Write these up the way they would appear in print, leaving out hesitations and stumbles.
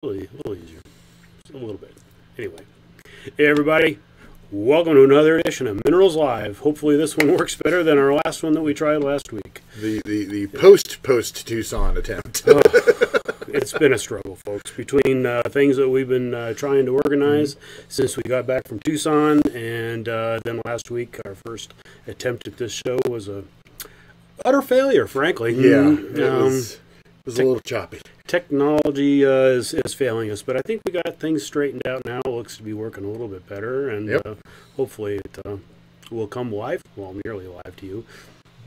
little easier. Just a little bit. Anyway. Hey, everybody. Welcome to another edition of Minerals Live. Hopefully this one works better than our last one that we tried last week. The post Tucson attempt. It's been a struggle, folks, between things that we've been trying to organize since we got back from Tucson, and then last week our first attempt at this show was a utter failure, frankly. Yeah, it was a little choppy. Technology is failing us, but I think we got things straightened out now. It looks to be working a little bit better, and hopefully it will come live, well, nearly live to you.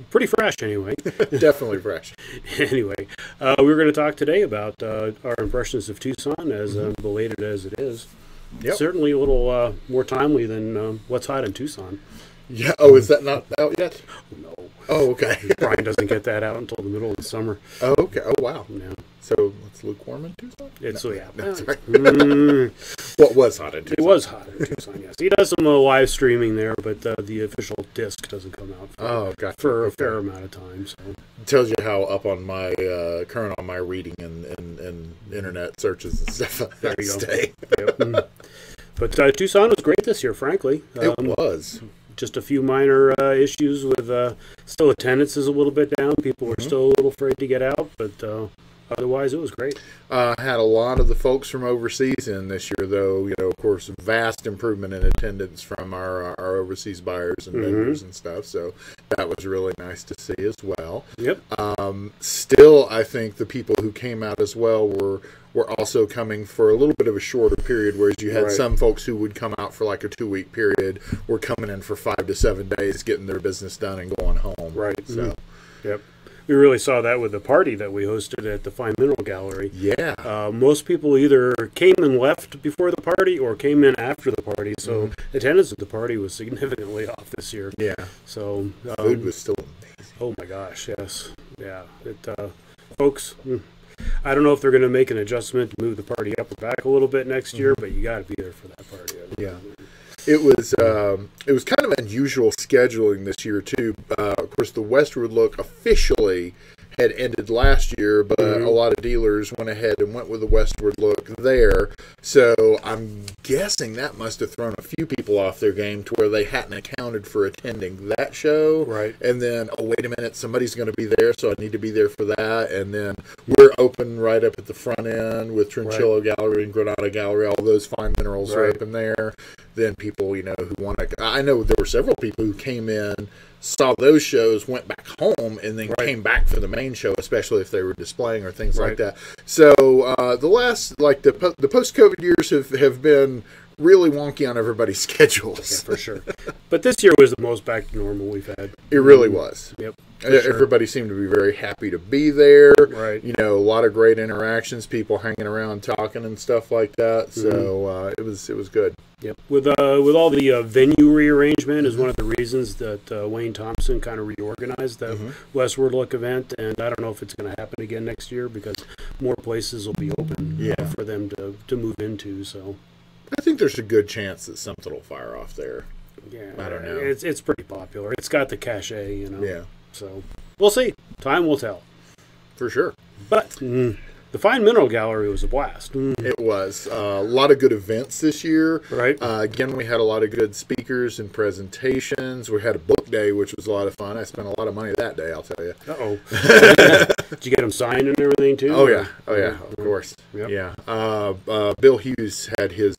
Pretty fresh, anyway. Definitely fresh. Anyway, we're going to talk today about our impressions of Tucson, as belated as it is. Yep. Certainly a little more timely than what's hot in Tucson. Yeah. Oh, is that not out yet? No. Oh, okay. Brian doesn't get that out until the middle of the summer. Oh, okay. Oh, wow. Yeah. So it's lukewarm in Tucson? It's no, yeah. That's right. What was hot in Tucson? It was hot in Tucson. Yes, he does some live streaming there, but the official disc doesn't come out for a fair amount of time. So it tells you how up on my current on my reading and internet searches and stuff. There you stay. Go. Yep. But Tucson was great this year, frankly. It was. Just a few minor issues with still attendance is a little bit down. People were still a little afraid to get out, but otherwise it was great. Had a lot of the folks from overseas in this year, though. You know, of course, vast improvement in attendance from our overseas buyers and vendors and stuff. So that was really nice to see as well. Yep. Still, I think the people who came out as well were also coming for a little bit of a shorter period, whereas you had some folks who would come out for like a 2-week period, were coming in for 5 to 7 days, getting their business done and going home. Right. So, yep. We really saw that with the party that we hosted at the Fine Mineral Gallery. Yeah. Most people either came and left before the party or came in after the party, so attendance at the party was significantly off this year. Yeah. So food was still amazing. Oh my gosh, yes. Yeah. Folks, I don't know if they're going to make an adjustment to move the party up or back a little bit next year, but you got to be there for that party. Yeah. It was kind of unusual scheduling this year too. Of course, the Westward Look officially had ended last year, but a lot of dealers went ahead and went with the Westward Look there. So I'm guessing that must have thrown a few people off their game to where they hadn't accounted for attending that show. Right. And then, oh, wait a minute, somebody's going to be there, so I need to be there for that. And then we're open right up at the front end with Trinchillo Gallery and Granada Gallery. All those fine minerals are open there. Then people, you know, who want to... I know there were several people who came in, saw those shows, went back home, and then came back for the main show, especially if they were displaying or things like that. So the last, like the post-COVID years have been really wonky on everybody's schedules. Yeah, for sure. But this year was the most back to normal we've had. It really was. Yep. Everybody seemed to be very happy to be there. Right. You know, a lot of great interactions, people hanging around talking and stuff like that. So it was good. Yep. With all the venue rearrangement is one of the reasons that Wayne Thompson kind of reorganized the Westward Look event, and I don't know if it's going to happen again next year because more places will be open for them to move into. So I think there's a good chance that something will fire off there. Yeah, I don't know. It's pretty popular. It's got the cachet, you know. Yeah. So we'll see. Time will tell. For sure. But the Fine Mineral Gallery was a blast. It was. A lot of good events this year. Right. Again, we had a lot of good speakers and presentations. We had a book day, which was a lot of fun. I spent a lot of money that day, I'll tell you. Uh-oh. Did you get them signed and everything, too? Oh, yeah. Oh, yeah. Of course. Yep. Yeah. Bill Hughes had his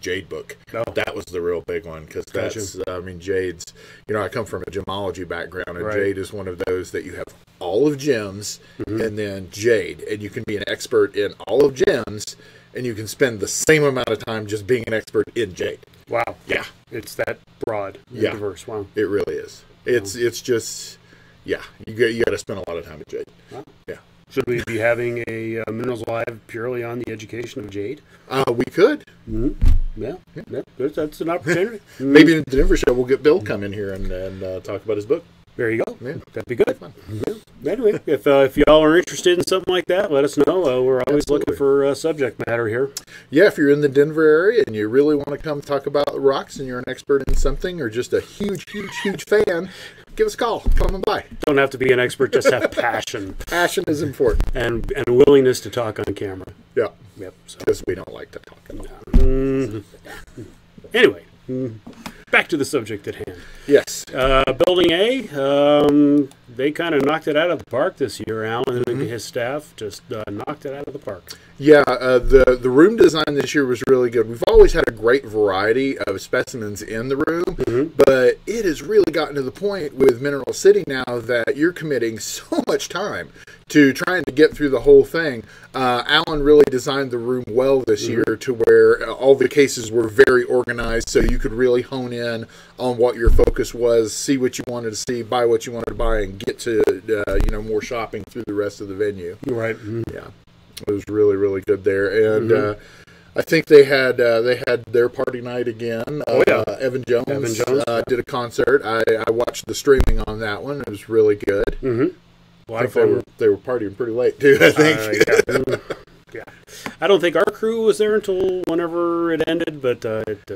jade book. Oh. That was the real big one because that's, I mean, jade's, you know, I come from a gemology background, and jade is one of those that you have all of gems and then jade, and you can be an expert in all of gems, and you can spend the same amount of time just being an expert in jade. Wow. Yeah. It's that broad and diverse. Wow. It really is. It's just, you got to spend a lot of time with jade. Wow. Yeah. Should we be having a Minerals Live purely on the education of jade? We could. Yeah. That's an opportunity. Maybe in the Denver show we'll get Bill come in here and talk about his book. There you go. Yeah. That'd be good. Anyway, if y'all are interested in something like that, let us know. We're always looking for subject matter here. Yeah, if you're in the Denver area and you really want to come talk about rocks and you're an expert in something or just a huge fan, give us a call. Come on by. Don't have to be an expert, just have passion. Passion is important. And willingness to talk on camera. Yeah. Yep. So. Because we don't like to talk at all. Anyway, back to the subject at hand. Yes. Building A, they kind of knocked it out of the park this year. Alan and his staff just knocked it out of the park. Yeah, the room design this year was really good. We've always had a great variety of specimens in the room, but it has really gotten to the point with Mineral City now that you're committing so much time to trying to get through the whole thing. Alan really designed the room well this year to where all the cases were very organized, so you could really hone in on what your focus was, see what you wanted to see, buy what you wanted to buy, and get to more shopping through the rest of the venue. Right. Yeah, it was really, really good there, and I think they had their party night again. Evan Jones, did a concert. I watched the streaming on that one. It was really good. A lot of fun. They were partying pretty late too, I think. Yeah. I don't think our crew was there until whenever it ended, but it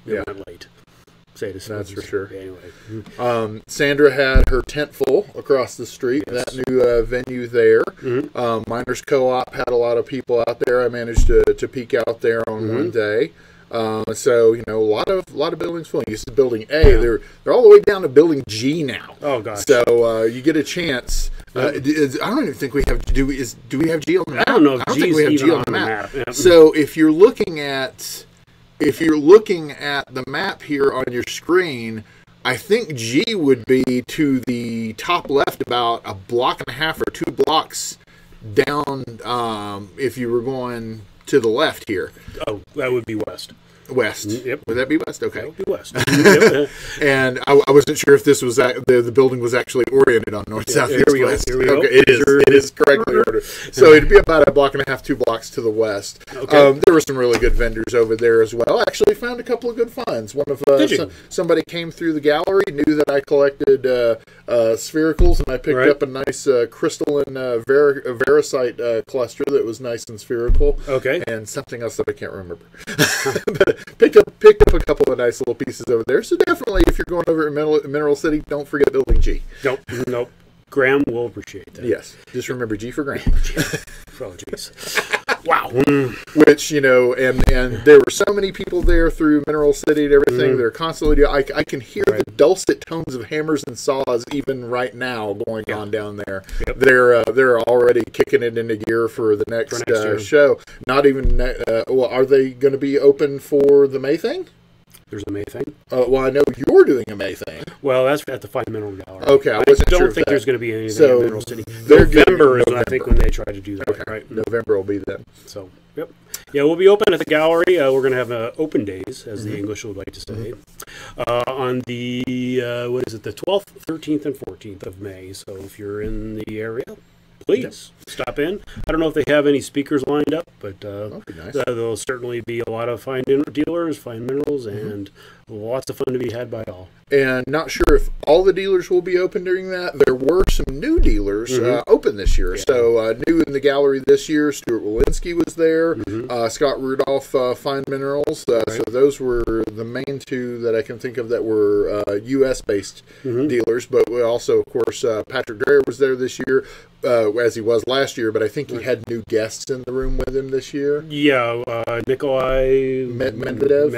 went late. That's for sure. Anyway, Sandra had her tent full across the street. Yes. That new venue there. Miners Co-op had a lot of people out there. I managed to peek out there on one day. So a lot of buildings full. You see building A, they're all the way down to building G now. Oh gosh. So you get a chance. I don't even think we have. Do we have G on the map? I don't know. I don't think we have G on the map. Yeah. So if you're looking at the map here on your screen, I think G would be to the top left, about a block and a half or 2 blocks down. If you were going to the left here. Oh, that would be west. West. Yep. Would that be west? Okay. That would be west. Yep. And I wasn't sure if this was the building was actually oriented on north, south, east, west. Here we go. Okay, it is correctly ordered. So it'd be about a block and a half, 2 blocks to the west. Okay. There were some really good vendors over there as well. I actually found a couple of good finds. One of somebody came through the gallery, knew that I collected sphericals, and I picked up a nice crystalline veracite cluster that was nice and spherical. Okay. And something else that I can't remember. But picked up a couple of nice little pieces over there. So definitely, if you're going over at Mineral City, don't forget Building G. Nope. Graham will appreciate that. Yes. Just remember G for Graham. Oh, jeez. Wow. Which, and there were so many people there through Mineral City and everything. They're constantly, I can hear the dulcet tones of hammers and saws even right now going on down there. Yep. They're already kicking it into gear for the next show. Not even, are they going to be open for the May thing? There's a May thing. Well, I know you're doing a May thing. Well, that's at the Fine Mineral Gallery. Okay, I don't think there's going to be anything in Mineral City. November is, I think, when they try to do that. Okay. Right. November will be then. So, yep. Yeah, we'll be open at the gallery. We're going to have open days, as the English would like to say, on the, the 12th, 13th, and 14th of May. So if you're in the area, please stop in. I don't know if they have any speakers lined up, but there'll certainly be a lot of fine dealers, fine minerals, and lots of fun to be had by all. And not sure if all the dealers will be open during that. There were some new dealers open this year. Yeah. So new in the gallery this year, Stuart Walensky was there. Scott Rudolph, Fine Minerals. So those were the main two that I can think of that were U.S.-based dealers. But we also, of course, Patrick Dreyer was there this year, as he was last year. But I think he had new guests in the room with him this year. Yeah, Nikolai Medvedev.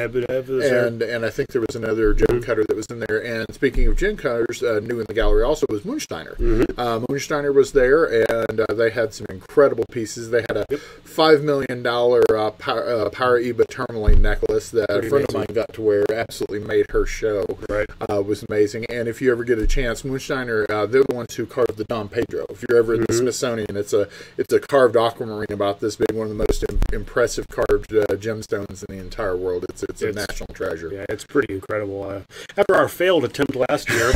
And I think there was another gem cutter that was in there. And speaking of gem cutters, new in the gallery also was Moonsteiner. Moonsteiner was there, and they had some incredible pieces. They had a $5 million Paraiba tourmaline necklace that a friend of mine got to wear. Absolutely made her show. Right. Was amazing. And if you ever get a chance, Moonsteiner, they're the ones who carved the Don Pedro. If you're ever at the Smithsonian, it's a carved aquamarine about this big, one of the most impressive carved gemstones in the entire world. It's a national treasure. Yeah, it's pretty incredible. After our failed attempt last year,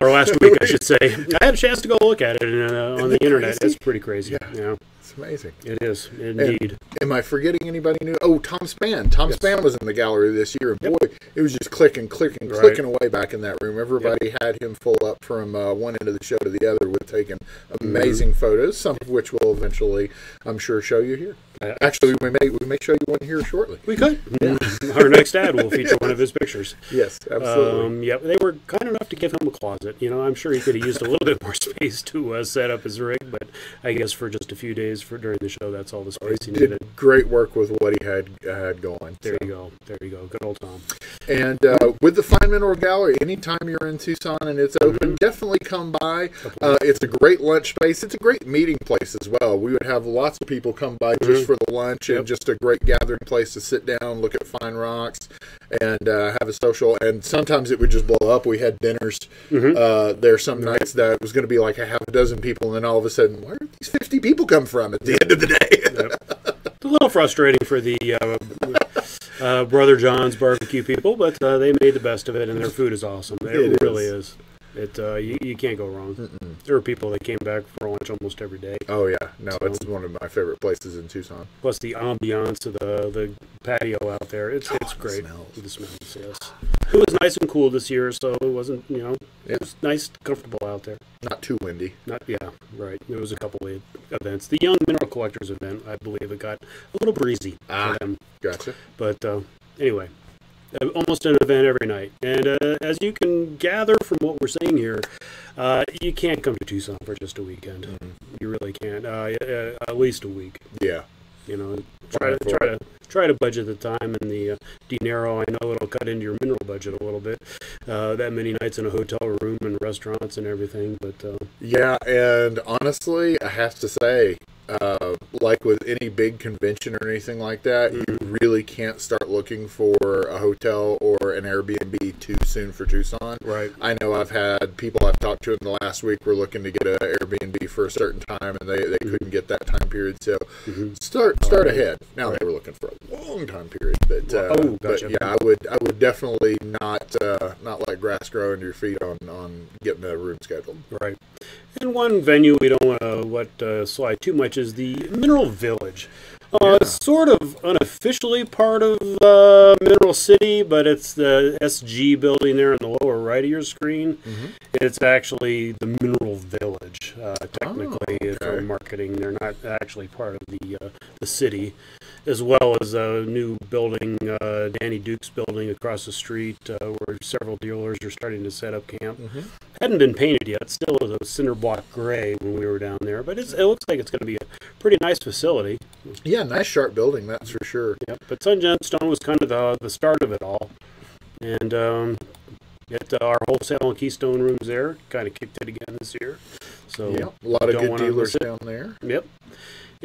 or last week, I should say, I had a chance to go look at it on the internet. It's pretty crazy. Yeah. It's amazing. It is, indeed. Am I forgetting anybody new? Oh, Tom Spann. Tom Spann was in the gallery this year. And boy, it was just clicking away back in that room. Everybody had him full up from one end of the show to the other with taking amazing photos, some of which we'll eventually, I'm sure, show you here. Actually, we may show you one here shortly. We could. Yeah. Our next ad will feature one of his pictures. Yes, absolutely. Yeah, they were kind enough to give him a closet. I'm sure he could have used a little bit more space to set up his rig, but I guess for just a few days during the show, that's all the space he needed. Great work with what he had going. There you go. Good old Tom. And with the Fine Mineral Gallery, anytime you're in Tucson and it's open, definitely come by. It's a great lunch space. It's a great meeting place as well. We would have lots of people come by just for the lunch, and just a great gathering place to sit down, look at fine rocks, and have a social. And sometimes it would just blow up. We had dinners there some nights that was going to be like a half a dozen people, and then all of a sudden, where did these 50 people come from at the end of the day? It's a little frustrating for the Brother John's barbecue people, but they made the best of it, and their food is awesome. It really is. You can't go wrong. There were people that came back for lunch almost every day. Oh yeah, no, it's one of my favorite places in Tucson. Plus the ambiance of the patio out there, it's great. The smells, yes. It was nice and cool this year, so it wasn't it was nice, comfortable out there. Not too windy. Right. There was a couple of events. The Young Mineral Collectors event, I believe, it got a little breezy for them. Gotcha. But anyway. Almost an event every night. And as you can gather from what we're saying here, you can't come to Tucson for just a weekend. You really can't. At least a week. Yeah. Try to budget the time and the dinero. I know it'll cut into your mineral budget a little bit. That many nights in a hotel room and restaurants and everything. But yeah, and honestly, I have to say, like with any big convention or anything like that, you really can't start looking for a hotel or an Airbnb too soon for Tucson. Right. I know I've had people I've talked to in the last week were looking to get an Airbnb for a certain time, and they couldn't get that time period. So start ahead. Now they were looking for a long time period, but gotcha. But yeah, I would definitely not let grass grow under your feet on getting a room scheduled. Right. And one venue we don't want to slide too much is the Mineral Village. It's sort of unofficially part of Mineral City, but it's the SG building there in the lower right of your screen. It's actually the Mineral Village, technically, for marketing. They're not actually part of the city, as well as a new building, Danny Duke's building across the street, where several dealers are starting to set up camp. Hadn't been painted yet. Still is a cinder block gray when we were down there, but it looks like it's going to be a pretty nice facility. Yeah, nice sharp building, that's for sure. Yeah, but Sun Gemstone was kind of the start of it all, and our wholesale and Keystone rooms there kind of kicked it again this year. So a lot of good dealers down there. Yep.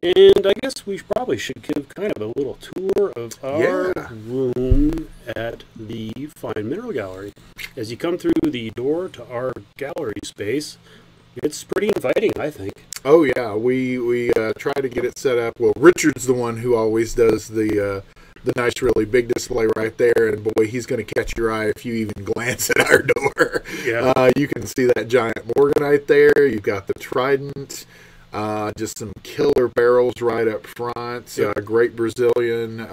And I guess we probably should give kind of a little tour of our room at the Fine Mineral Gallery. As you come through the door to our gallery space, it's pretty inviting, I think. Oh yeah, we try to get it set up. Well, Richard's the one who always does the nice, really big display right there, and boy, he's going to catch your eye if you even glance at our door. Yeah, you can see that giant morganite there. You've got the trident. Just some killer barrels right up front. Great Brazilian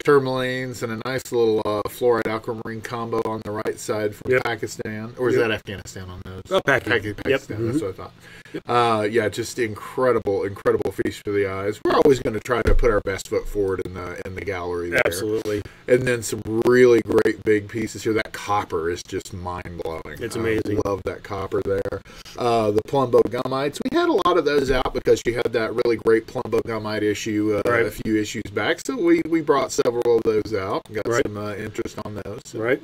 tourmalines and a nice little fluorite aquamarine combo on the right side from Pakistan. Or is that Afghanistan on those? Oh, Pakistan. That's what I thought. Just incredible feast for the eyes. We're always going to try to put our best foot forward in the gallery there. Absolutely. And then some really great big pieces here. That copper is just mind-blowing. It's amazing. I love that copper there. The Plumbo gummites. We had a lot of those out because you had that really great Plumbo gummite issue a few issues back. So we brought several of those out. Got some interest on those. So. Right.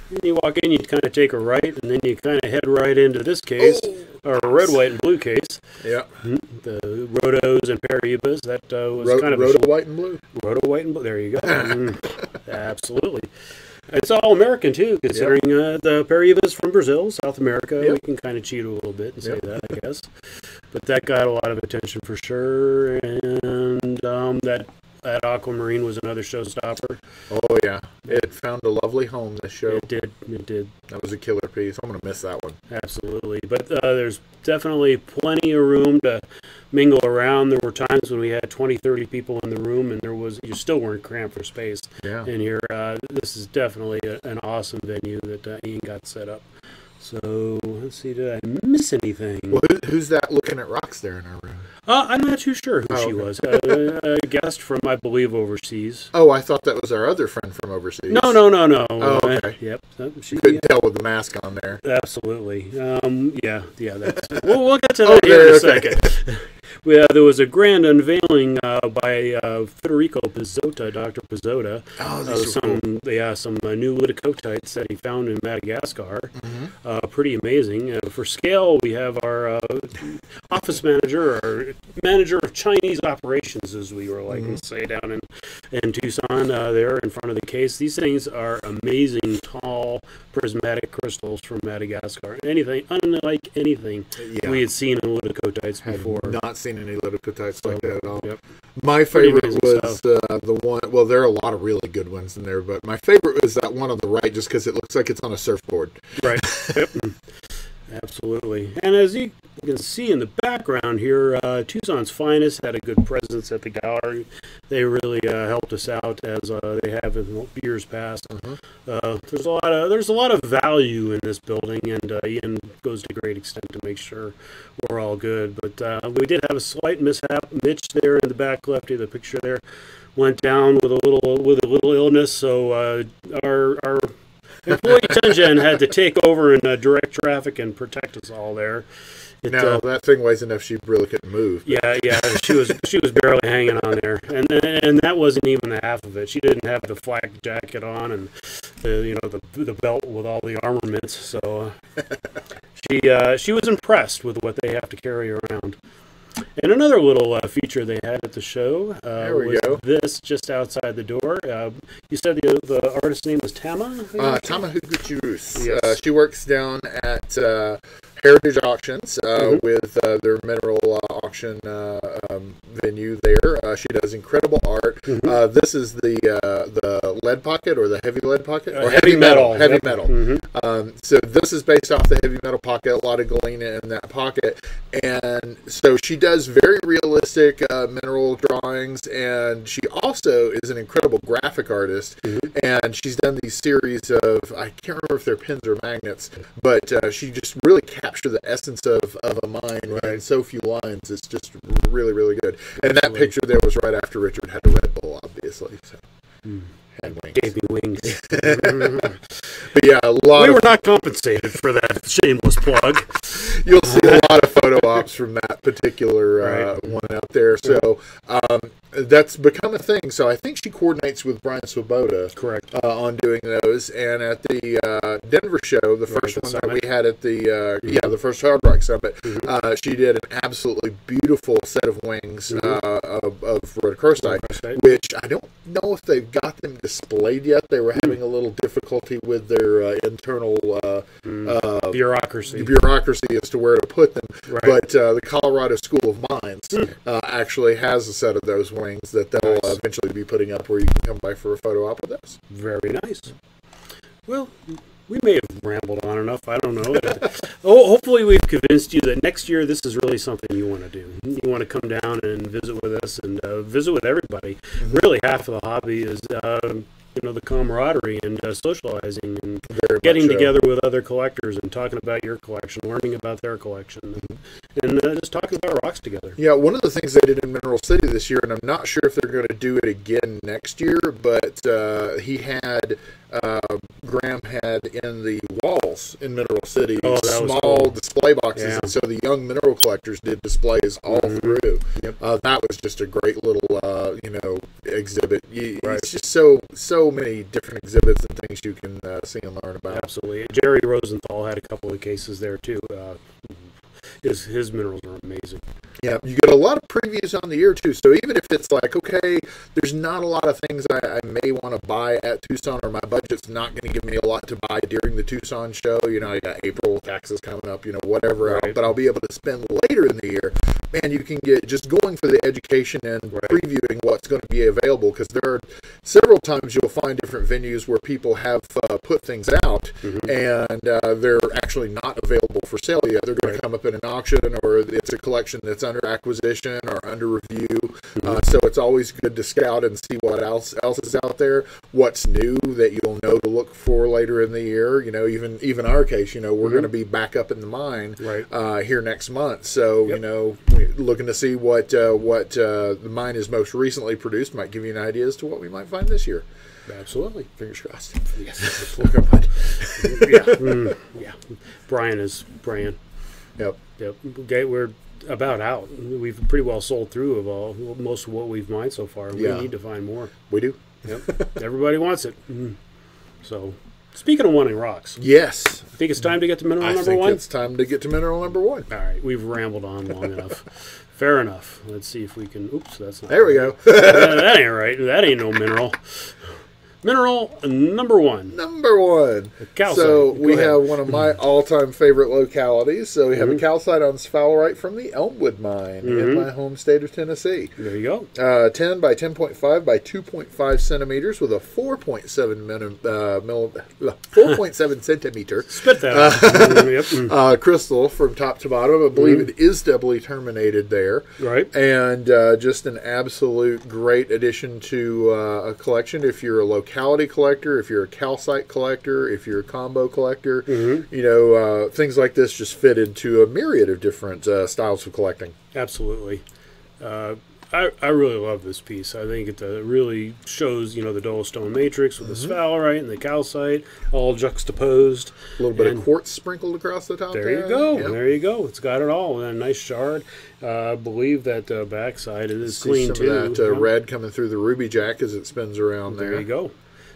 When you walk in, you kind of take a right, and then you kind of head right into this case, or a red, white, and blue case. Yeah. The Rhodos and Paraibas. That was kind of Rhodo, white, and blue. Rhodo, white, and blue. There you go. Absolutely. It's all American, too, considering the Paraibas from Brazil, South America. We can kind of cheat a little bit and say that, I guess. But that got a lot of attention for sure, and that aquamarine was another showstopper. Oh, yeah. It found a lovely home, this show. It did. That was a killer piece. I'm going to miss that one. Absolutely. But there's definitely plenty of room to mingle around. There were times when we had 20, 30 people in the room, and you still weren't cramped for space in here. This is definitely an awesome venue that Ian got set up. So, let's see, did I miss anything? Well, who's that looking at rocks there in our room? I'm not too sure who she okay. was. A guest from, I believe, overseas. Oh, I thought that was our other friend from overseas. No. Oh, okay. Yep. She, You couldn't tell with the mask on there. absolutely. Yeah. That's, we'll get to that here in a second. There was a grand unveiling by Federico Pizzotta, Dr. Pizzotta. Oh, these are cool. Some new leucocytes that he found in Madagascar. Mm-hmm. Pretty amazing. For scale, we have our office manager, or manager of Chinese operations, as we were like to say, down in Tucson, there in front of the case. These things are amazing, tall, prismatic crystals from Madagascar. Unlike anything we had seen in leucocytes before. Not seen any leucocytes like that at all. Yep. My favorite was the one. Well, there are a lot of really good ones in there, but my favorite was that one on the right, just because it looks like it's on a surfboard. Right. Yep. Absolutely. And as you can see in the background here, Tucson's Finest had a good presence at the gallery. They really helped us out, as they have in years past. There's a lot of value in this building, and Ian goes to great extent to make sure we're all good. But we did have a slight mishap. Mitch there in the back left of the picture there went down with a little illness, so our employee Tenjin had to take over and direct traffic and protect us all there. That thing weighs enough she really couldn't move. Yeah, she was barely hanging on there, and that wasn't even the half of it. She didn't have the flak jacket on and the belt with all the armaments. So she was impressed with what they have to carry around. And another little feature they had at the show was this just outside the door. You said the artist's name was Tama? Tama Higuchi. Yes. She works down at Heritage Auctions with their mineral auction venue there. She does incredible art. This is the lead pocket, or the heavy lead pocket? Or heavy metal. Heavy metal. So this is based off the heavy metal pocket, a lot of galena in that pocket. And so she does very realistic mineral drawings, and she also is an incredible graphic artist. And she's done these series of, I can't remember if they're pins or magnets, but she just really captured the essence of a mine in so few lines. It's just really, really good. And that picture there was right after Richard had a Red Bull, obviously. So. Had wings. Gave me wings. But yeah, we were not compensated for that shameless plug. You'll see a lot of photo ops from that particular one out there. So that's become a thing. So I think she coordinates with Brian Swoboda, correct, on doing those. And at the Denver show, the first one that we had at the first Hard Rock Summit, she did an absolutely beautiful set of wings of Rhodochrosite, which I don't know if they've got them displayed yet. They were having a little difficulty with their internal bureaucracy as to where to put them. But the Colorado School of Mines actually has a set of those wings that they'll eventually be putting up, where you can come by for a photo op with us. Very nice. Well, we may have rambled on enough. I don't know. Hopefully we've convinced you that next year this is really something you want to do. You want to come down and visit with us and visit with everybody. Really, half of the hobby is the camaraderie and socializing and getting together with other collectors and talking about your collection, learning about their collection, and just talking about rocks together. Yeah, one of the things they did in Mineral City this year, and I'm not sure if they're going to do it again next year, but Graham had in the walls in Mineral City small display boxes, and so the young mineral collectors did displays all through. That was just a great little exhibit. It's just so many different exhibits and things you can see and learn about. Absolutely. Jerry Rosenthal had a couple of cases there too. His minerals are amazing. Yeah, you get a lot of previews on the year too. So even if it's like, okay, there's not a lot of things I may want to buy at Tucson, or my budget's not going to give me a lot to buy during the Tucson show. I got April taxes coming up, whatever. But I'll be able to spend later in the year. Man, you can get just going for the education and previewing what's going to be available, because there are several times you'll find different venues where people have put things out and they're actually not available for sale yet. They're going to come up in an auction, or it's a collection that's under acquisition or under review. So it's always good to scout and see what else is out there, what's new that you'll know to look for later in the year. Even our case, we're going to be back up in the mine here next month. So looking to see what the mine is most recently produced. Might give you an idea as to what we might find this year. Absolutely. Fingers crossed. Yes. Yeah. Brian is praying. Yep. Okay, we're about out. We've pretty well sold through of most of what we've mined so far. We need to find more. We do. Yep. Everybody wants it. So, speaking of wanting rocks. Yes. I think it's time to get to mineral number one. I think it's time to get to mineral number one. All right. We've rambled on long enough. Fair enough. Let's see if we can. Oops, that's not. There we go. That ain't right. That ain't no mineral. Mineral number one. Number one. Calcite. So we have one of my all-time favorite localities. So we have a calcite on sphalerite from the Elmwood mine in my home state of Tennessee. There you go. 10 by 10.5 by 2.5 centimeters with a 4.7 centimeter Spit that out. crystal from top to bottom. I believe it is doubly terminated there. Right. And just an absolute great addition to a collection if you're a locality collector, if you're a calcite collector, if you're a combo collector, things like this just fit into a myriad of different styles of collecting. Absolutely. I really love this piece. I think it really shows, the dolostone matrix with the sphalerite and the calcite all juxtaposed. A little bit of quartz sprinkled across the top there. There you go. Yep. There you go. It's got it all. And a nice shard. I believe that backside it is clean too. Some of that red coming through the ruby jack as it spins around there. There you go.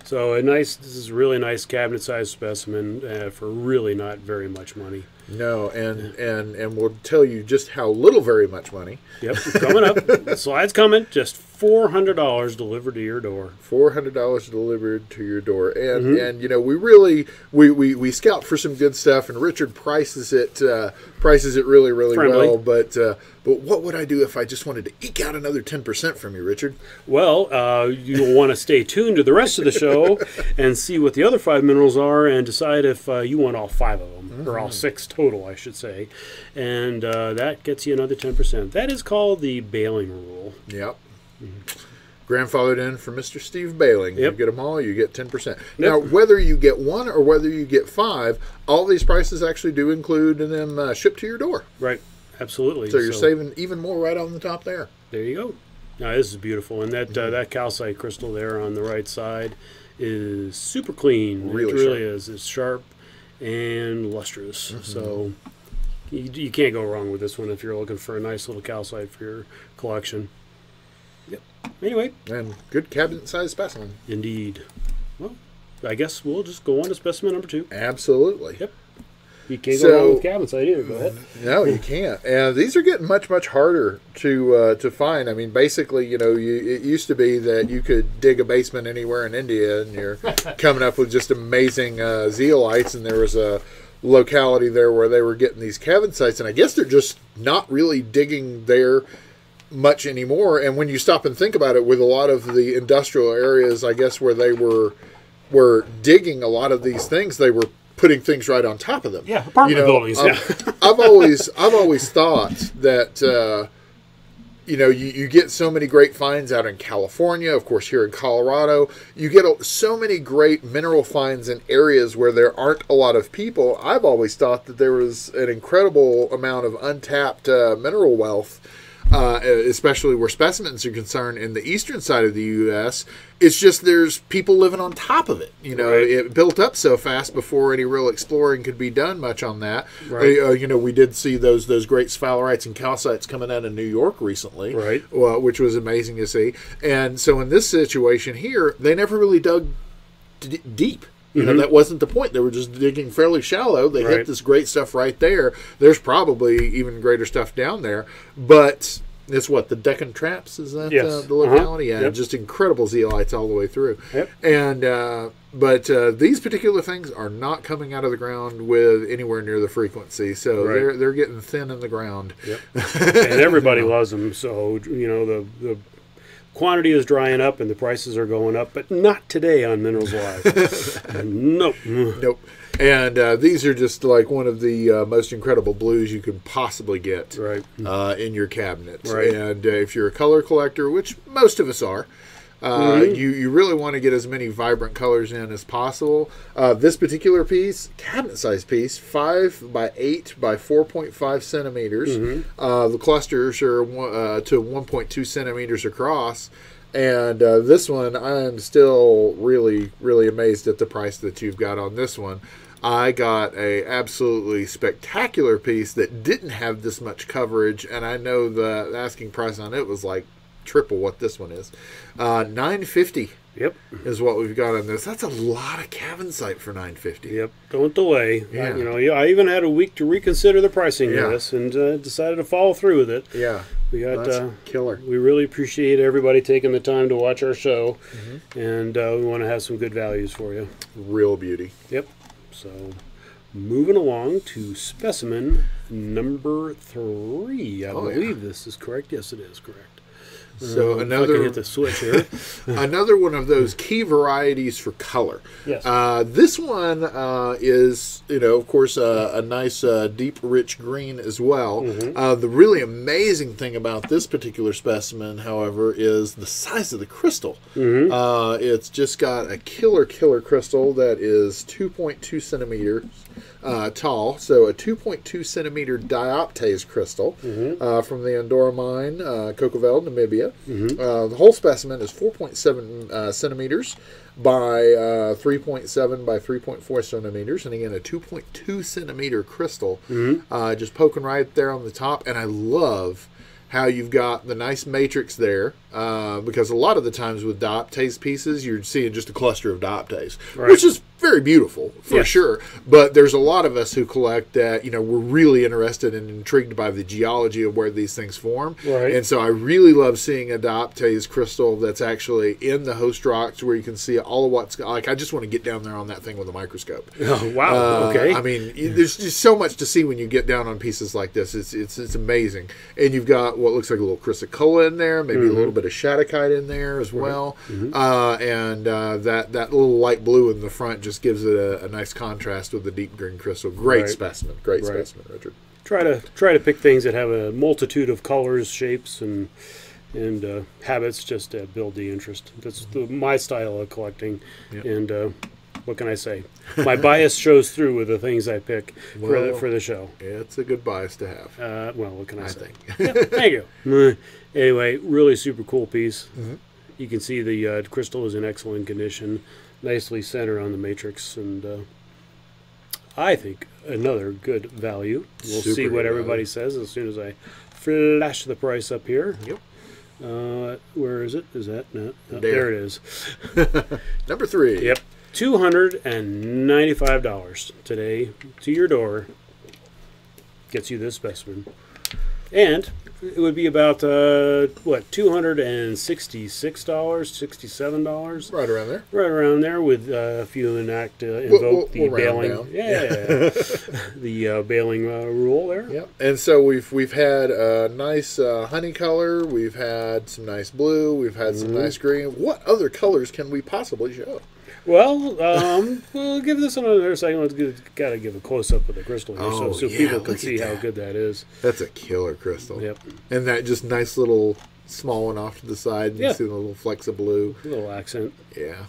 So this is a really nice cabinet-sized specimen for really not very much money. No, and we'll tell you just how little very much money. Yep, coming up. The slide's coming. Just $400 delivered to your door. $400 delivered to your door, and we really we scout for some good stuff, and Richard prices it really Friendly. well. But what would I do if I just wanted to eke out another 10% from you, Richard? Well, you'll want to stay tuned to the rest of the show and see what the other 5 minerals are, and decide if you want all 5 of them, or all 6 total, I should say. And that gets you another 10%. That is called the Baling rule. Yep. Grandfathered in for Mr. Steve Baling. Yep. You get them all, you get 10%. Now, whether you get 1 or whether you get 5, all these prices actually do include them shipped to your door. Right. Absolutely. So you're saving even more right on the top there. There you go. Now, this is beautiful. And that calcite crystal there on the right side is super clean. Really it really is. It's sharp and lustrous. So you can't go wrong with this one if you're looking for a nice little calcite for your collection. Yep. Anyway. And good cabinet-sized specimen. Indeed. Well, I guess we'll just go on to specimen number 2. Absolutely. Yep. You can't go wrong with cabinet either. Go ahead. No, you can't. And these are getting much, much harder to find. I mean, basically, it used to be that you could dig a basement anywhere in India and you're coming up with just amazing zeolites. And there was a locality there where they were getting these cabincites. And I guess they're just not really digging there much anymore. And when you stop and think about it, with a lot of the industrial areas, I guess, where they were digging a lot of these things, they were putting things right on top of them. Yeah, apartment buildings. I've always thought that you get so many great finds out in California, of course here in Colorado. You get so many great mineral finds in areas where there aren't a lot of people. I've always thought that there was an incredible amount of untapped mineral wealth, especially where specimens are concerned in the eastern side of the U.S. It's just there's people living on top of it. Right. It built up so fast before any real exploring could be done much on that. Right. We did see those great sphalerites and calcites coming out of New York recently, right? Which was amazing to see. And so in this situation here, they never really dug deep. That wasn't the point. They were just digging fairly shallow. They hit this great stuff right there. There's probably even greater stuff down there. But it's the Deccan Traps, is that the locality? Yeah, just incredible zeolites all the way through. Yep. And but these particular things are not coming out of the ground with anywhere near the frequency. So they're getting thin in the ground. Yep. And everybody loves them. So, the quantity is drying up and the prices are going up, but not today on Minerals Live. Nope. And these are just like one of the most incredible blues you can possibly get in your cabinet. Right. And if you're a color collector, which most of us are, You really want to get as many vibrant colors in as possible. This particular piece, cabinet size piece, 5 by 8 by 4.5 centimeters. The clusters are to 1.2 centimeters across. And this one, I am still really, really amazed at the price that you've got on this one. I got a absolutely spectacular piece that didn't have this much coverage, and I know the asking price on it was like triple what this one is. $950. Yep, is what we've got on this. That's a lot of Calcite for $950. Yep, don't delay. Yeah. I even had a week to reconsider the pricing of Yeah. this, and decided to follow through with it. Yeah, We got that's killer. We really appreciate everybody taking the time to watch our show, and we want to have some good values for you. Real beauty. Yep. So, moving along to specimen number 3. I believe this is correct. Yes, it is correct. So if I another can hit the switch here. another one of those key varieties for color. Yes. This one is, of course, a nice deep, rich green as well. The really amazing thing about this particular specimen, however, is the size of the crystal. It's just got a killer crystal that is 2.2 centimeters tall. So a 2.2 centimeter Dioptase crystal from the Andorra mine, Cocovelle, Namibia. The whole specimen is 4.7 centimeters by 3.7 by 3.4 centimeters, and again a 2.2 centimeter crystal, just poking right there on the top. And I love how you've got the nice matrix there, because a lot of the times with dioptase pieces, you're seeing just a cluster of dioptase, which is very beautiful for sure. But there's a lot of us who collect that, we're really interested and intrigued by the geology of where these things form. And so I really love seeing a dioptase crystal that's actually in the host rocks where you can see all of what's like. I just want to get down there on that thing with a microscope. Oh, wow. Okay. I mean, there's just so much to see when you get down on pieces like this. It's amazing. And you've got what looks like a little chrysocolla in there, maybe a little bit of shadokite in there as well. And that little light blue in the front just gives it a nice contrast with the deep green crystal. Great specimen. Great specimen, Richard. Try to pick things that have a multitude of colors, shapes, and habits, just to build the interest. That's my style of collecting. And what can I say? My bias shows through with the things I pick for the show. It's a good bias to have. Well, what can I say? Thank you. Anyway, really super cool piece. You can see the crystal is in excellent condition, nicely centered on the matrix, and I think another good value. We'll see what everybody says as soon as I flash the price up here. Where is it? Is that no? There it is. Number 3. Yep. $295 today to your door. Gets you this specimen. And it would be about, $266, $67? Right around there. Right around there, with if you invoke the bailing. The bailing rule there. Yep. And so we've had a nice honey color. We've had some nice blue. We've had some nice green. What other colors can we possibly show? Well, we'll give this another second. Let's got to give a close-up of the crystal here so people can see how good that is. That's a killer crystal. Yep. And that just nice little small one off to the side. You see the little flecks of blue. A little accent. Yeah.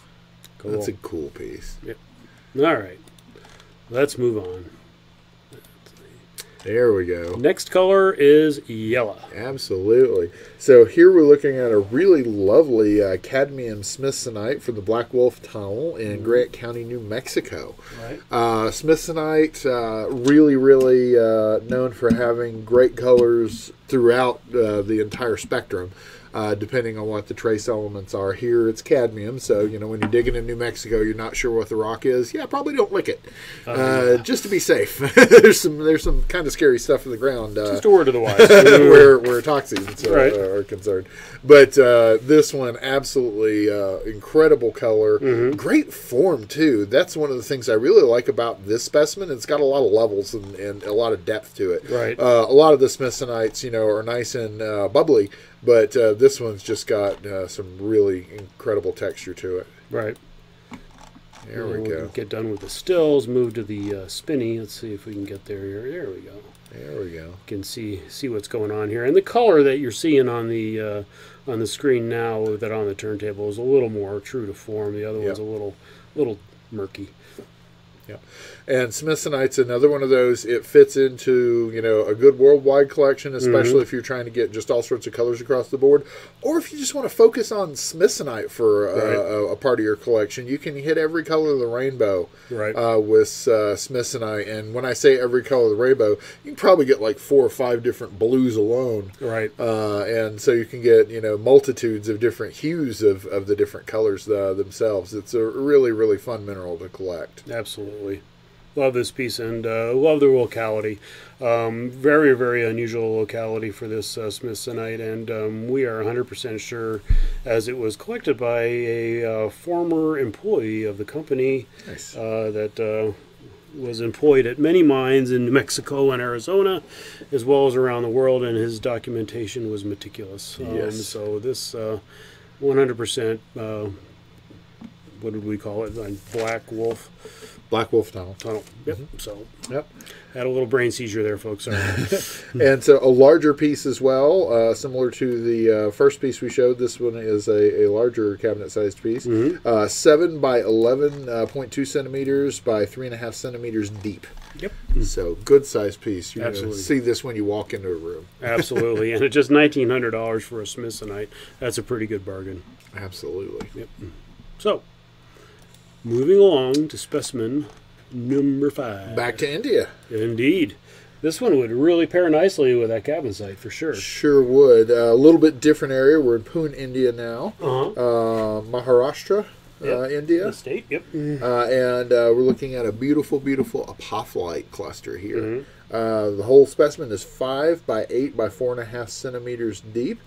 Cool. That's a cool piece. Yep. All right. Let's move on. There we go. Next color is yellow. Absolutely. So here we're looking at a really lovely Cadmium Smithsonite from the Black Wolf Tunnel in Grant County, New Mexico. Smithsonite, really known for having great colors throughout the entire spectrum. Depending on what the trace elements are. Here it's cadmium, so when you're digging in New Mexico, you're not sure what the rock is. Yeah, probably don't lick it, just to be safe. there's some kind of scary stuff in the ground. Just a word of the wise, where toxins are concerned. But this one, absolutely incredible color, great form too. That's one of the things I really like about this specimen. It's got a lot of levels and a lot of depth to it. A lot of the Smithsonites, are nice and bubbly. But this one's just got some really incredible texture to it. There we go. Get done with the stills, move to the spinny. Let's see if we can get there here. There we go. There we go. You can see what's going on here. And the color that you're seeing on the screen now that on the turntable is a little more true to form. The other one's a little murky. Yeah, and Smithsonite's another one of those. It fits into, you know, a good worldwide collection, especially if you're trying to get just all sorts of colors across the board, or if you just want to focus on Smithsonite for a part of your collection. You can hit every color of the rainbow with Smithsonite. And when I say every color of the rainbow, you can probably get like 4 or 5 different blues alone. Right. And so you can get, you know, multitudes of different hues of the different colors themselves. It's a really, really fun mineral to collect. Absolutely. Love this piece and love the locality. Very, very unusual locality for this Smithsonite, and we are 100% sure, as it was collected by a former employee of the company that was employed at many mines in New Mexico and Arizona, as well as around the world, and his documentation was meticulous. So this 100%, what did we call it? Black Wolf tunnel. Yep. So had a little brain seizure there, folks. Sorry. And so a larger piece as well, similar to the first piece we showed. This one is a larger cabinet-sized piece, 7 by 11.2 centimeters by 3.5 centimeters deep. Yep. So good-sized piece. You're Absolutely. Going to see this when you walk into a room. Absolutely, and at just $1,900 for a Smithsonite, that's a pretty good bargain. Absolutely. Yep. So, moving along to specimen number 5. Back to India. Indeed. This one would really pair nicely with that Cadmicite for sure. Sure would. A little bit different area. We're in Pune, India now. Maharashtra, India. The state, yep. And we're looking at a beautiful, beautiful apophelite cluster here. The whole specimen is 5 by 8 by 4.5 centimeters deep.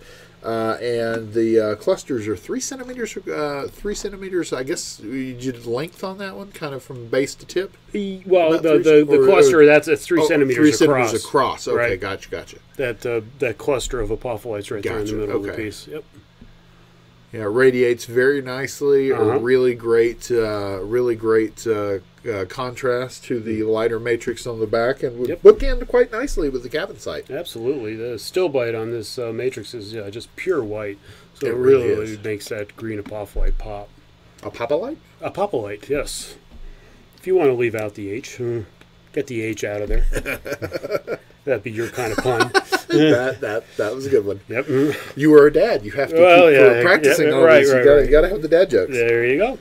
And the clusters are 3 centimeters. 3 centimeters. I guess you did length on that one, kind of from base to tip. Well, the cluster that's 3 centimeters 3 across. centimeters across. Okay, right. Gotcha. That cluster of apothelites right there in the middle of the piece. Yep. Yeah, it radiates very nicely. A really great contrast to the lighter matrix on the back, and would bookend quite nicely with the Cadmicite. Absolutely. The still bite on this matrix is just pure white, so it really really makes that green apophelite pop. Apophelite? Apophelite, yes. If you want to leave out the H, get the H out of there. That'd be your kind of pun. that was a good one. Yep. You were a dad. You have to keep practicing on this. You got to have the dad jokes. There you go.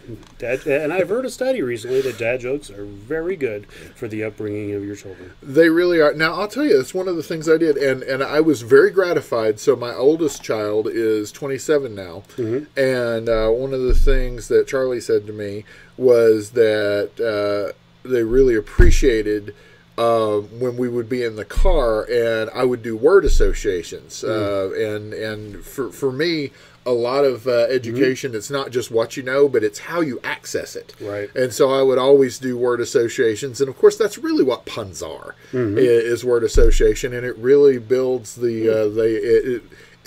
And I've heard a study recently that dad jokes are very good for the upbringing of your children. They really are. Now, I'll tell you, it's one of the things I did, and I was very gratified. So my oldest child is 27 now, and one of the things that Charlie said to me was that they really appreciated when we would be in the car and I would do word associations. And for me, a lot of education, it's not just what you know, but it's how you access it. Right. And so I would always do word associations. And of course, that's really what puns are, is word association. And it really builds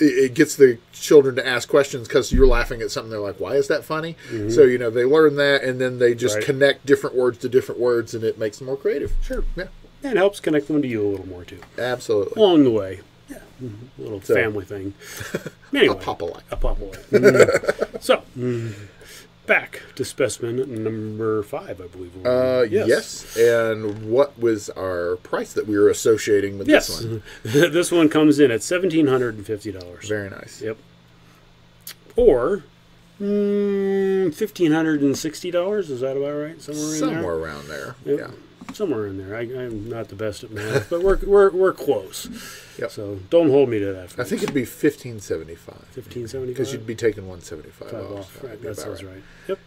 it gets the children to ask questions because you're laughing at something. They're like, why is that funny? So, they learn that, and then they just connect different words to different words, and it makes them more creative. Sure. Yeah. And it helps connect them to you a little more, too. Absolutely. Along the way. Yeah. A little family thing. Anyway. Apophelite. So, back to specimen number 5, I believe. Yes. And what was our price that we were associating with this one? This one comes in at $1,750. Very nice. Yep. Or $1,560. Is that about right? Somewhere around there. Yep. Yeah. Somewhere in there. I'm not the best at math, but we're close. Yep. So don't hold me to that. I think it'd be $1,575. $1,575 because you'd be taking $175 off. Right. That sounds right. Yep.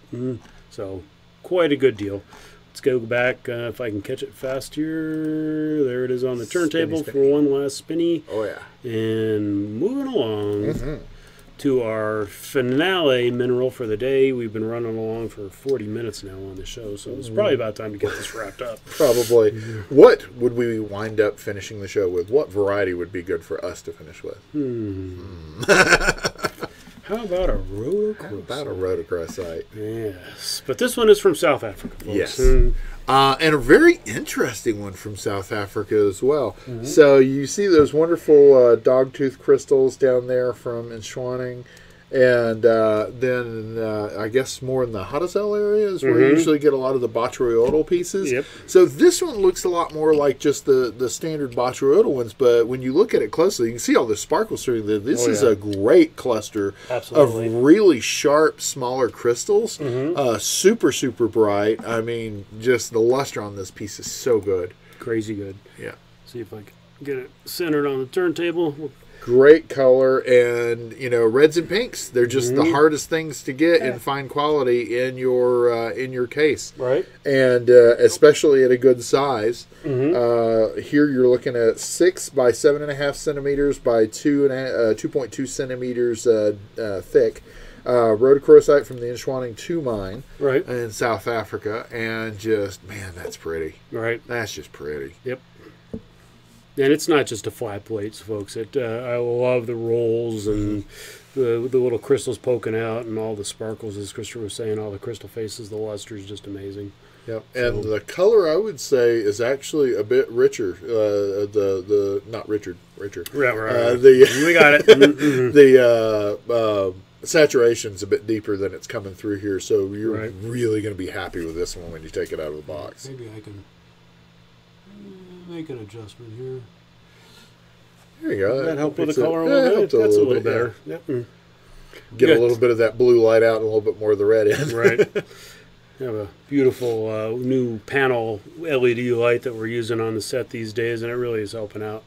So quite a good deal. Let's go back if I can catch it fast here. There it is on the turntable for one last spinny. Oh yeah. And moving along to our finale mineral for the day. We've been running along for 40 minutes now on the show, so it's probably about time to get this wrapped up. Probably. What would we wind up finishing the show with? What variety would be good for us to finish with? How about a rhodochrosite? How about a rhodochrosite? Yes, but this one is from South Africa, folks. Yes. And a very interesting one from South Africa as well. So you see those wonderful dogtooth crystals down there from Inshwanning. And then I guess more in the Hadazell area is where you usually get a lot of the botryoidal pieces. Yep. So this one looks a lot more like just the standard botryoidal ones, but when you look at it closely, you can see all the sparkles through there. This is a great cluster of really sharp, smaller crystals. Super, super bright. I mean, just the luster on this piece is so good. Crazy good. Yeah. See if I can get it centered on the turntable. Great color, and you know, reds and pinks, they're just the hardest things to get in fine quality in your case, right? And especially at a good size. Here you're looking at 6 by 7.5 centimeters by 2.2 centimeters thick. Rhodochrosite from the Inshwanning 2 mine, right, in South Africa, and just, man, that's pretty. Right, that's just pretty. Yep. And it's not just the flat plates, folks. I love the rolls and the little crystals poking out and all the sparkles, as Christopher was saying, all the crystal faces. The luster is just amazing. Yep. And the color, I would say, is actually a bit richer. Not Richard. Right. We got it. The saturation's a bit deeper than it's coming through here, so you're really going to be happy with this one when you take it out of the box. Maybe I can make an adjustment here. There you go. Does that help with the color a little bit? That's a little better. Yeah. Yep. Get a little bit of that blue light out and a little bit more of the red in. Right. We have a beautiful new panel LED light that we're using on the set these days, and it really is helping out.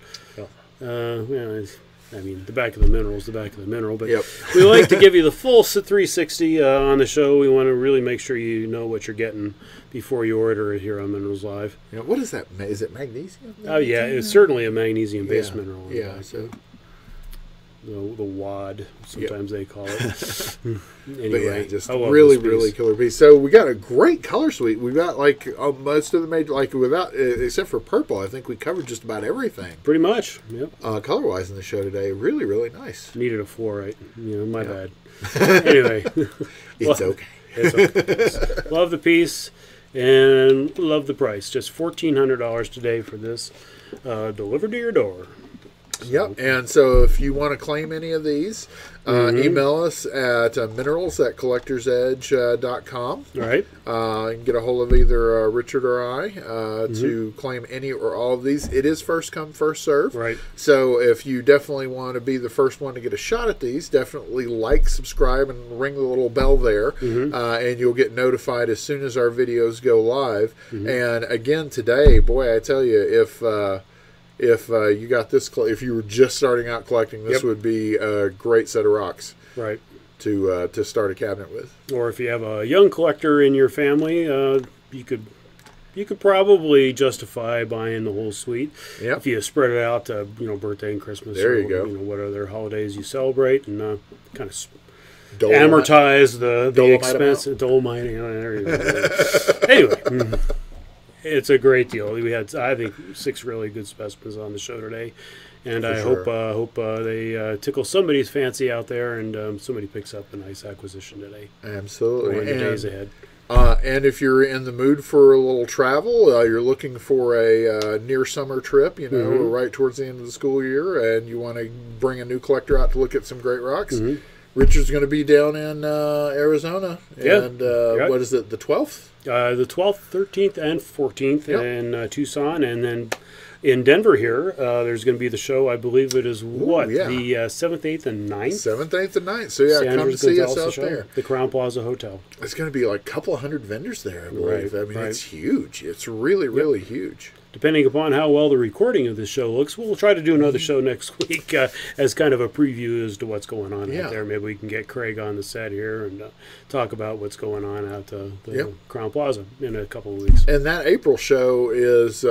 I mean, the back of the mineral is the back of the mineral, but we like to give you the full 360 on the show. We want to really make sure you know what you're getting before you order it here on Minerals Live. Yeah, what is that? Is it magnesium? Oh, yeah, it's certainly a magnesium-based mineral. Yeah, so the WAD, sometimes they call it. Anyway, but just really killer piece. So we got a great color suite. We got like most of the major, like without except for purple, I think we covered just about everything. Pretty much. Yep. Color wise in the show today, really nice. Needed a fluorite. My bad. Anyway, it's okay. It's okay. Love the piece and love the price. Just $1,400 today for this, delivered to your door. Yep, and so if you want to claim any of these, email us at minerals@collectorsedge.com. Right. You can get a hold of either Richard or I to claim any or all of these. It is first come, first serve. Right. So if you definitely want to be the first one to get a shot at these, definitely like, subscribe, and ring the little bell there, and you'll get notified as soon as our videos go live. And again, today, boy, I tell you, if you got this, if you were just starting out collecting, this would be a great set of rocks, right, to start a cabinet with. Or if you have a young collector in your family, you could probably justify buying the whole suite. Yep. If you spread it out to birthday and Christmas. There you go. What other holidays you celebrate, and kind of amortize the expense. Dolomite. There you go. Anyway. It's a great deal. We had, I think, 6 really good specimens on the show today, and I hope they tickle somebody's fancy out there, and somebody picks up a nice acquisition today. Absolutely. In the days ahead. And if you're in the mood for a little travel, you're looking for a near summer trip, right towards the end of the school year, and you want to bring a new collector out to look at some great rocks. Richard's going to be down in Arizona, and what is it, the 12th? The 12th, 13th, and 14th in Tucson, and then in Denver here, there's going to be the show, I believe it is, the 7th, 8th, and 9th? 7th, 8th, and 9th. So, come to see us out there. The Crown Plaza Hotel. It's going to be like a couple hundred vendors there, I believe. Right, I mean, it's huge. It's really huge. Depending upon how well the recording of this show looks, we'll try to do another show next week as kind of a preview as to what's going on out there. Maybe we can get Craig on the set here and talk about what's going on out the Crown Plaza in a couple of weeks. And that April show is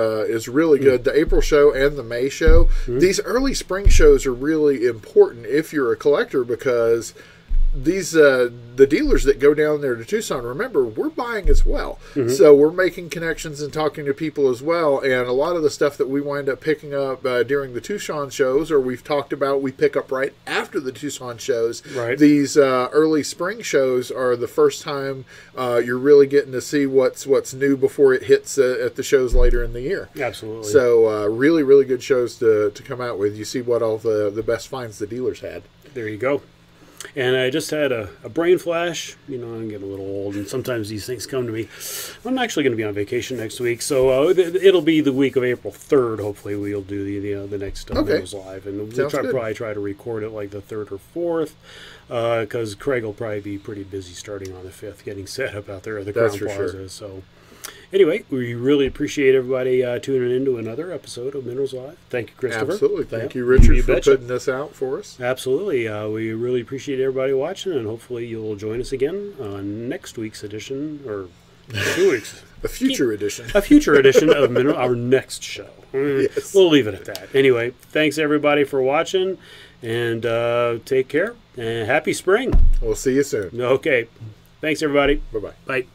really good. The April show and the May show. These early spring shows are really important if you're a collector, because the dealers that go down there to Tucson, remember, we're buying as well. So we're making connections and talking to people as well. And a lot of the stuff that we wind up picking up during the Tucson shows, or we've talked about, we pick up right after the Tucson shows. Right. These early spring shows are the first time you're really getting to see what's new before it hits at the shows later in the year. Absolutely. So really, really good shows to come out with. You see what all the best finds the dealers had. There you go. And I just had a brain flash. You know, I'm getting a little old, and sometimes these things come to me. I'm actually going to be on vacation next week, so it'll be the week of April 3rd. Hopefully, we'll do the next Minerals Live, and we'll probably try to record it like the 3rd or 4th, because Craig will probably be pretty busy starting on the 5th, getting set up out there at the Crown Plaza. Sure. So. Anyway, we really appreciate everybody tuning in to another episode of Minerals Live. Thank you, Christopher. Absolutely. Thank you, Richard, for putting this out for us. Absolutely. We really appreciate everybody watching, and hopefully you'll join us again on next week's edition, or 2 weeks. A future edition. A future edition of our next show. Yes. We'll leave it at that. Anyway, thanks everybody for watching, and take care, and happy spring. We'll see you soon. Okay. Thanks, everybody. Bye-bye. Bye.